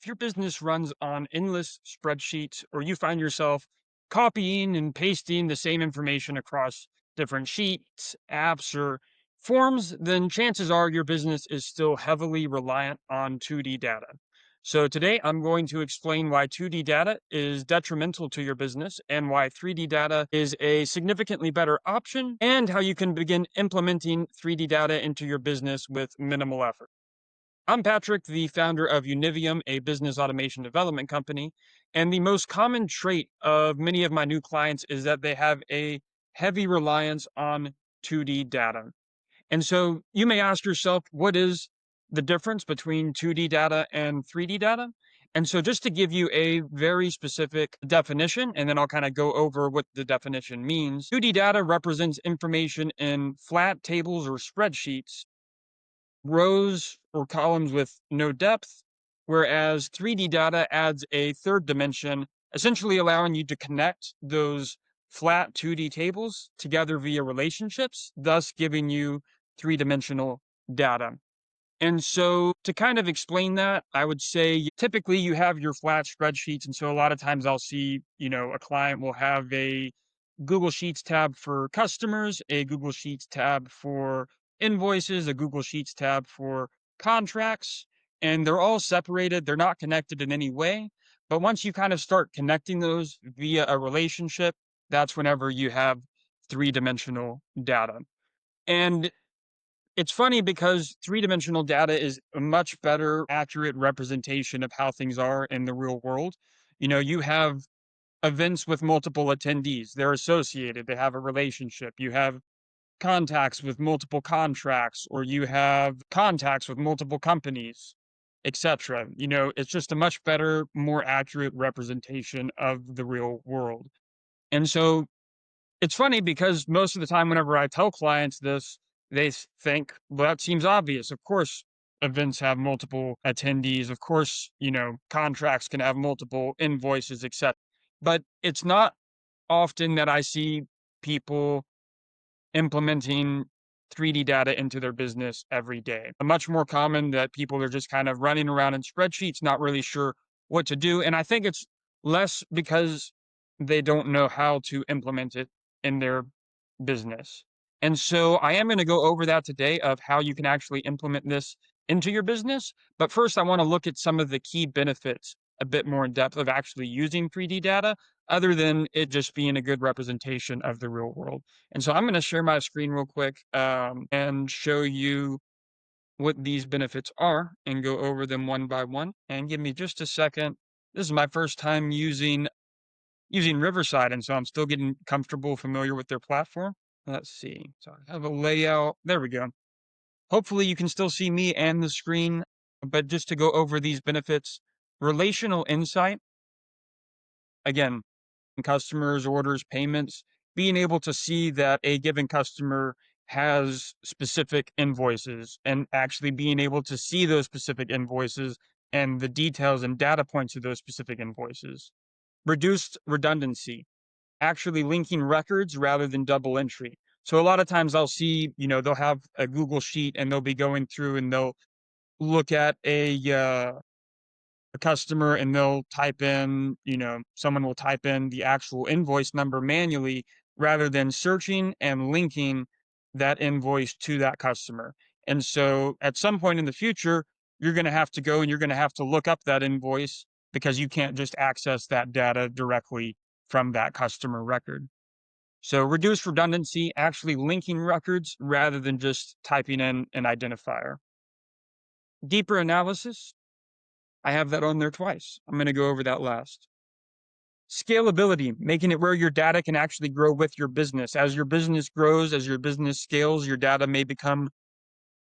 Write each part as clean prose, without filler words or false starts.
If your business runs on endless spreadsheets or you find yourself copying and pasting the same information across different sheets, apps, or forms, then chances are your business is still heavily reliant on 2D data. So today I'm going to explain why 2D data is detrimental to your business and why 3D data is a significantly better option and how you can begin implementing 3D data into your business with minimal effort. I'm Patrick, the founder of Univium, a business automation development company. And the most common trait of many of my new clients is that they have a heavy reliance on 2D data. And so you may ask yourself, what is the difference between 2D data and 3D data? And so just to give you a very specific definition, and then I'll kind of go over what the definition means. 2D data represents information in flat tables or spreadsheets, rows or columns with no depth, whereas 3D data adds a third dimension, essentially allowing you to connect those flat 2D tables together via relationships, thus giving you three-dimensional data. And so to kind of explain that, I would say typically you have your flat spreadsheets. And so a lot of times I'll see, a client will have a Google Sheets tab for customers, a Google Sheets tab for invoices, a Google Sheets tab for contracts, and they're all separated. They're not connected in any way. But once you kind of start connecting those via a relationship, that's whenever you have three-dimensional data. And it's funny because three-dimensional data is a much better accurate representation of how things are in the real world. You have events with multiple attendees, they're associated, they have a relationship. You have contacts with multiple contracts, or you have contacts with multiple companies, etc. It's just a much better, more accurate representation of the real world. And so it's funny because most of the time, whenever I tell clients this, think, well, that seems obvious. Of course, events have multiple attendees. Of course, contracts can have multiple invoices, etc. But it's not often that I see people implementing 3D data into their business every day. Much more common that people are just kind of running around in spreadsheets, not really sure what to do. And I think it's less because they don't know how to implement it in their business. And so I am going to go over that today of how you can actually implement this into your business. But first, I want to look at some of the key benefits a bit more in depth of actually using 3D data, other than it just being a good representation of the real world. And so I'm going to share my screen real quick and show you what these benefits are and go over them one by one. And give me just a second. This is my first time using Riverside, and so I'm still getting comfortable, familiar with their platform. Let's see. So I have a layout. There we go. Hopefully you can still see me and the screen, but just to go over these benefits, relational insight, again, customers, orders, payments, being able to see that a given customer has specific invoices and actually being able to see those specific invoices and the details and data points of those specific invoices. Reduced redundancy, actually linking records rather than double entry. So a lot of times I'll see, they'll have a Google sheet and they'll be going through and they'll look at a customer and they'll type in, someone will type in the actual invoice number manually rather than searching and linking that invoice to that customer. And so at some point in the future, you're going to have to go and you're going to have to look up that invoice because you can't just access that data directly from that customer record. So reduce redundancy, actually linking records rather than just typing in an identifier. Deeper analysis, I have that on there twice. I'm going to go over that last. Scalability, making it where your data can actually grow with your business. As your business grows, as your business scales, your data may become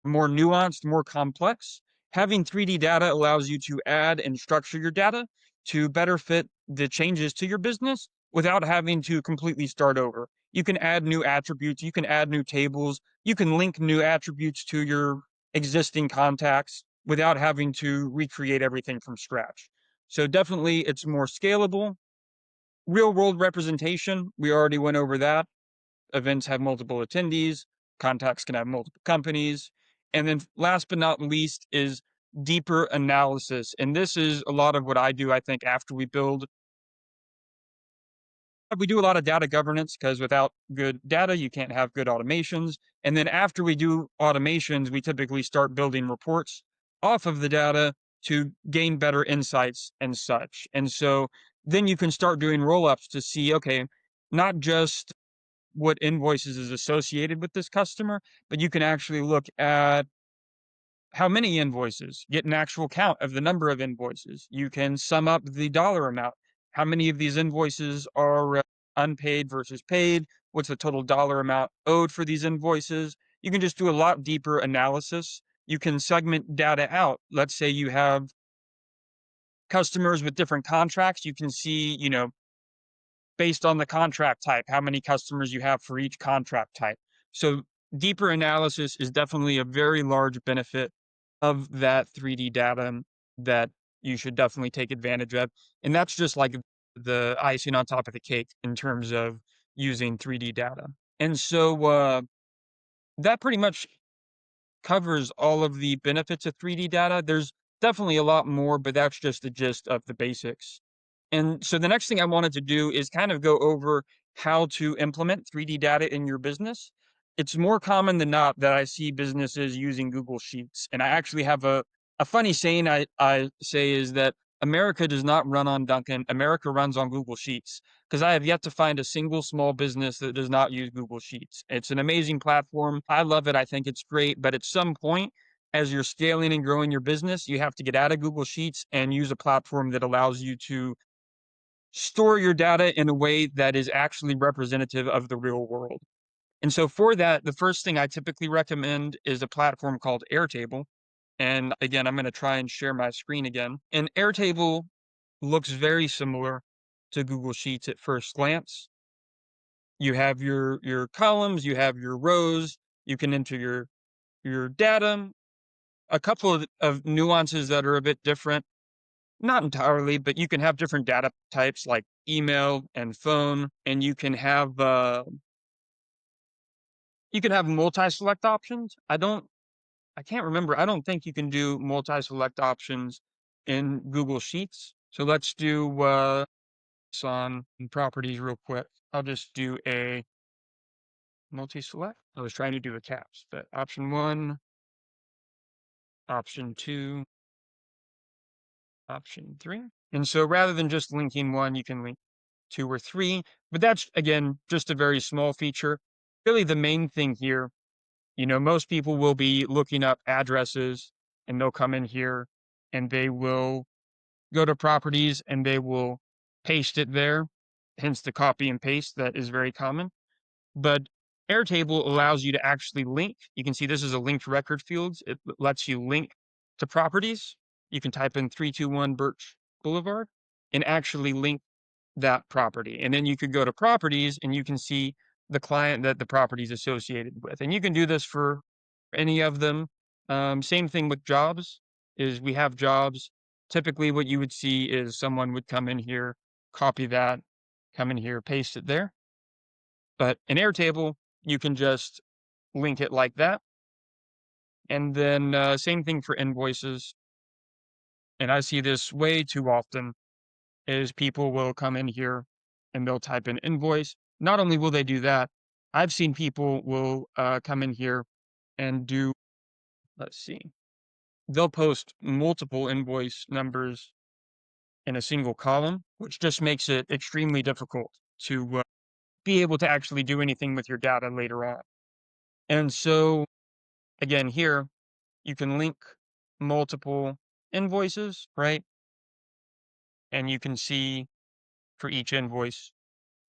more nuanced, more complex. Having 3D data allows you to add and structure your data to better fit the changes to your business without having to completely start over. You can add new attributes, you can add new tables, you can link new attributes to your existing contacts without having to recreate everything from scratch. So definitely it's more scalable. Real world representation, we already went over that. Events have multiple attendees, contacts can have multiple companies. And then last but not least is deeper analysis. And this is a lot of what I do, I think, after we do a lot of data governance because without good data, you can't have good automations. And then after we do automations, we typically start building reports off of the data to gain better insights and such. And so then you can start doing roll ups to see, okay, not just what invoices is associated with this customer, but you can actually look at how many invoices, get an actual count of the number of invoices. You can sum up the dollar amount. How many of these invoices are unpaid versus paid? What's the total dollar amount owed for these invoices? You can just do a lot deeper analysis. You can segment data out. Let's say you have customers with different contracts. You can see, based on the contract type, how many customers you have for each contract type. So deeper analysis is definitely a very large benefit of that 3D data that you should definitely take advantage of. And that's just like the icing on top of the cake in terms of using 3D data. And so that pretty much covers all of the benefits of 3D data. There's definitely a lot more, but that's just the gist of the basics. And so the next thing I wanted to do is kind of go over how to implement 3D data in your business. It's more common than not that I see businesses using Google Sheets. And I actually have a funny saying I say is that America does not run on Duncan. America runs on Google Sheets because I have yet to find a single small business that does not use Google Sheets. It's an amazing platform. I love it. I think it's great. But at some point, as you're scaling and growing your business, you have to get out of Google Sheets and use a platform that allows you to store your data in a way that is actually representative of the real world. And so for that, the first thing I typically recommend is a platform called Airtable. And again, I'm going to try and share my screen again. And Airtable looks very similar to Google Sheets at first glance. You have your columns, you have your rows, you can enter your data. A couple of nuances that are a bit different. Not entirely, but you can have different data types like email and phone, and you can have multi-select options. I can't remember. I don't think you can do multi-select options in Google Sheets. So let's do this on properties real quick. I'll just do a multi-select. I was trying to do a caps, but option one, option two, option three. And so rather than just linking one, you can link two or three, but that's again just a very small feature. Really, the main thing here, most people will be looking up addresses and they'll come in here and they will go to properties and they will paste it there, hence the copy and paste that is very common. But Airtable allows you to actually link. You can see this is a linked record fields. It lets you link to properties. You can type in 321 Birch Boulevard and actually link that property. And then you could go to properties and you can see the client that the property is associated with. And you can do this for any of them. Same thing with jobs is we have jobs. Typically what you would see is someone would come in here, copy that, come in here, paste it there. But in Airtable, you can just link it like that. And then same thing for invoices. And I see this way too often is people will come in here and they'll type in invoice. Not only will they do that, I've seen people will come in here and do, let's see, they'll post multiple invoice numbers in a single column, which just makes it extremely difficult to be able to actually do anything with your data later on. And so, again, here you can link multiple invoices, right? And you can see for each invoice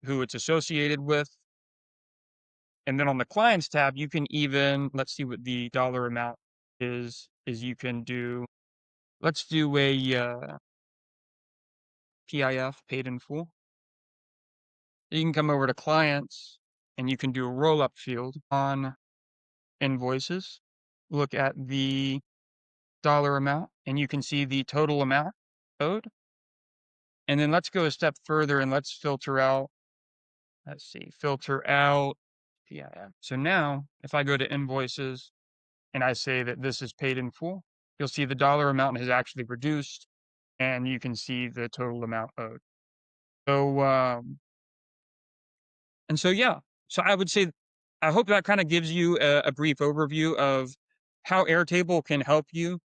who it's associated with. And then on the clients tab, you can even, let's see what the dollar amount is you can do, let's do a PIF, paid in full. You can come over to clients and you can do a roll up field on invoices, look at the dollar amount, and you can see the total amount owed. And then let's go a step further and let's filter out, let's see, filter out PIF. So now if I go to invoices and I say that this is paid in full, you'll see the dollar amount has actually reduced, and you can see the total amount owed. So, yeah. So I would say, I hope that kind of gives you a brief overview of how Airtable can help you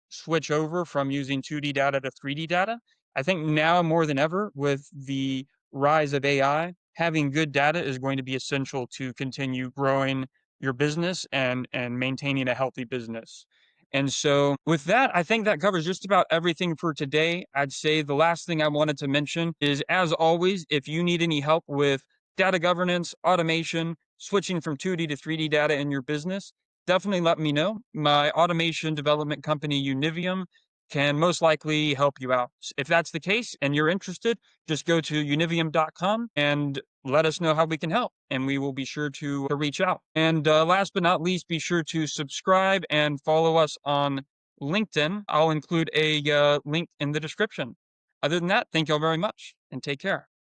switch over from using 2D data to 3D data. I think now more than ever, with the rise of AI, having good data is going to be essential to continue growing your business and maintaining a healthy business. And so, with that, I think that covers just about everything for today. I'd say the last thing I wanted to mention is, as always, if you need any help with data governance, automation, switching from 2D to 3D data in your business, definitely let me know. My automation development company, Univium, can most likely help you out. If that's the case and you're interested, just go to univium.com and let us know how we can help, and we will be sure to reach out. And last but not least, be sure to subscribe and follow us on LinkedIn. I'll include a link in the description. Other than that, thank you all very much and take care.